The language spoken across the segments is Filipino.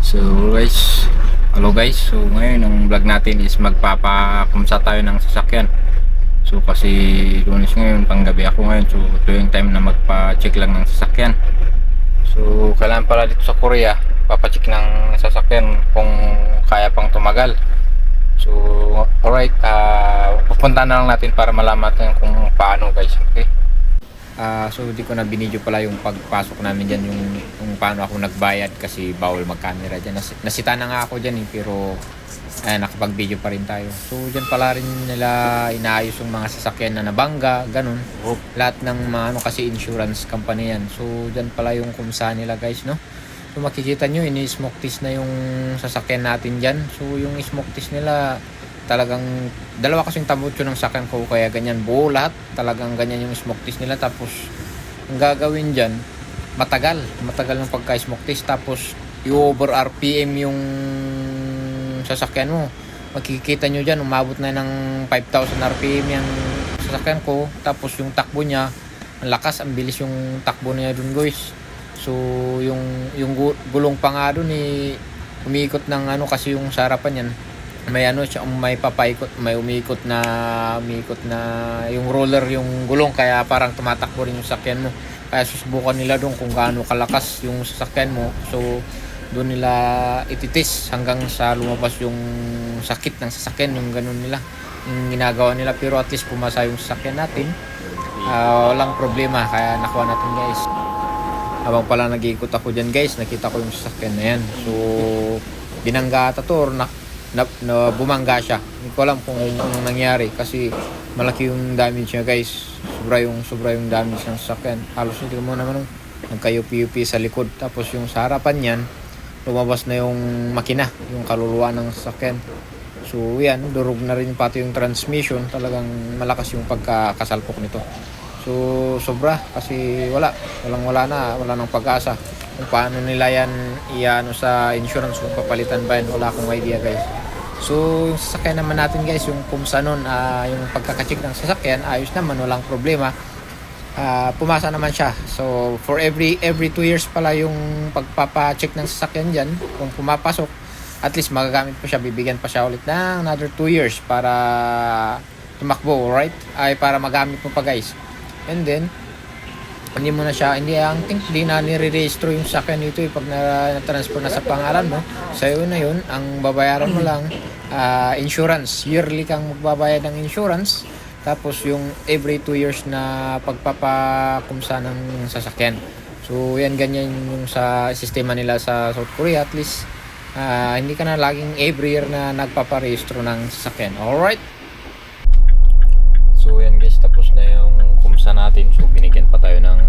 So guys, hello guys. So ngayon ang vlog natin is magpapakumsa tayo ng sasakyan. So kasi Lunes ngayon, panggabi ako ngayon. So ito yung time na magpa-check lang ng sasakyan. So kailangan pala dito sa Korea, papacheck ng sasakyan kung kaya pang tumagal. So alright, pupunta na lang natin para malaman natin kung paano guys. Okay. So di ko na binidyo pala yung pagpasok namin dyan, yung paano ako nagbayad kasi bawal mag-camera dyan. Nasita na nga ako dyan pero nakapag-video pa rin tayo. So dyan pala rin nila inaayos yung mga sasakyan na nabangga, ganun. Lahat ng mga kasi insurance company yan. So dyan pala yung kumsa nila guys, no? So makikita nyo, ini-smoke test na yung sasakyan natin dyan. So yung smoke test nila, talagang dalawa kasing tamutso ng sakyan ko, kaya ganyan buo lahat, talagang ganyan yung smoke test nila. Tapos ang gagawin dyan, matagal ng pagka smoke test, tapos i-over RPM yung sasakyan mo. Makikita nyo dyan, umabot na ng 5,000 RPM yung sasakyan ko. Tapos yung takbo niya, ang lakas, ang bilis yung takbo niya dun guys. So yung gulong pa nga dun umiikot ng kasi yung sarapan yan may siya, may papaikot, may umiikot na yung roller yung gulong, kaya parang tumatakbo rin yung sasakyan mo. Kaya susubukan nila doon kung gaano kalakas yung sasakyan mo. So doon nila ititis hanggang sa lumabas yung sakit ng sasakyan, yung ganun nila yung ginagawa nila. Pero at least pumasa yung sasakyan natin, walang problema, kaya nakuha natin guys. Habang pala nag-iikot ako dyan guys, nakita ko yung sasakyan na yan. So binangga to, na bumangga siya. Hindi ko alam kung anong nangyari kasi malaki yung damage niya guys. Sobra yung damage ng sasakyan. Halos hindi mo naman nagka-UP sa likod. Tapos yung sa harapan niyan, lumabas na yung makina, yung kaluluwa ng sasakyan. So yan, durog na rin pati yung transmission. Talagang malakas yung pagkakasalpok nito. So sobra kasi wala nang pag-asa kung paano nila yan sa insurance, kung papalitan ba yan, wala akong idea guys. So yung sasakyan naman natin guys, yung kumsa nun, yung pagkakacheck ng sasakyan, ayos naman, walang problema. Pumasa naman siya. So for every 2 years pala yung pagpapacheck ng sasakyan dyan. Kung pumapasok, at least magagamit pa siya, bibigyan pa siya ulit ng another 2 years para tumakbo, right? Para magamit mo pa guys. And then hindi na nire-registro yung sasakyan nito pag na-transfer na sa pangalan mo. Sa'yo na yun, ang babayaran mo lang insurance. Yearly kang magbabayad ng insurance. Tapos yung every 2 years na pagpapakumsa ng sasakyan. So yan, ganyan yung sa sistema nila sa South Korea. At least hindi ka na laging every year na nagpaparehistro ng sasakyan. Alright? So yan guys, tapos na yung kumsa natin. So binigyan pa tayo ng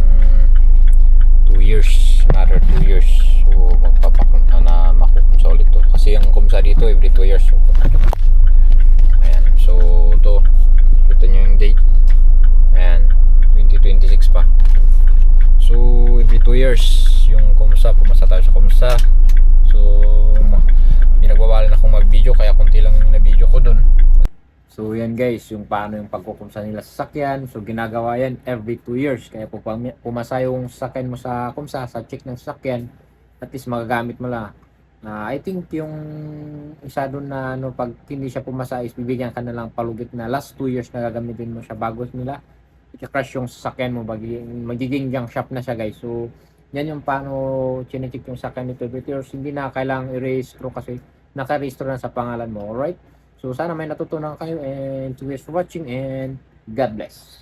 2 years, another 2 years. So magpapakumsa na makukumsa ulit to. Kasi yung kumsa dito every 2 years. So, ayan, so to ito nyo yung date. Ayan, 2026 pa. So every 2 years yung kumsa, pumasa tayo sa kumsa. So pinagbawalan akong mag-video, kaya konti lang yung na-video ko dun. So yan guys, yung paano yung pagkukumsa nila sa sasakyan. So ginagawa yan every 2 years. Kaya po pumasa yung sasakyan mo sa kumsa, sa check ng sasakyan, at least magagamit mo lang. I think yung isa doon na pag hindi siya pumasa is bibigyan ka na lang palugit na last 2 years na gagamitin mo siya bago nila i-crash yung sasakyan mo. Magiging junk shop na siya guys. So yan yung paano chinecheck yung sasakyan nito every 2 years. Hindi na kailangang i-registro kasi naka-registro na sa pangalan mo. Alright? So sana may natutunan kayo, and thanks for watching, and God bless.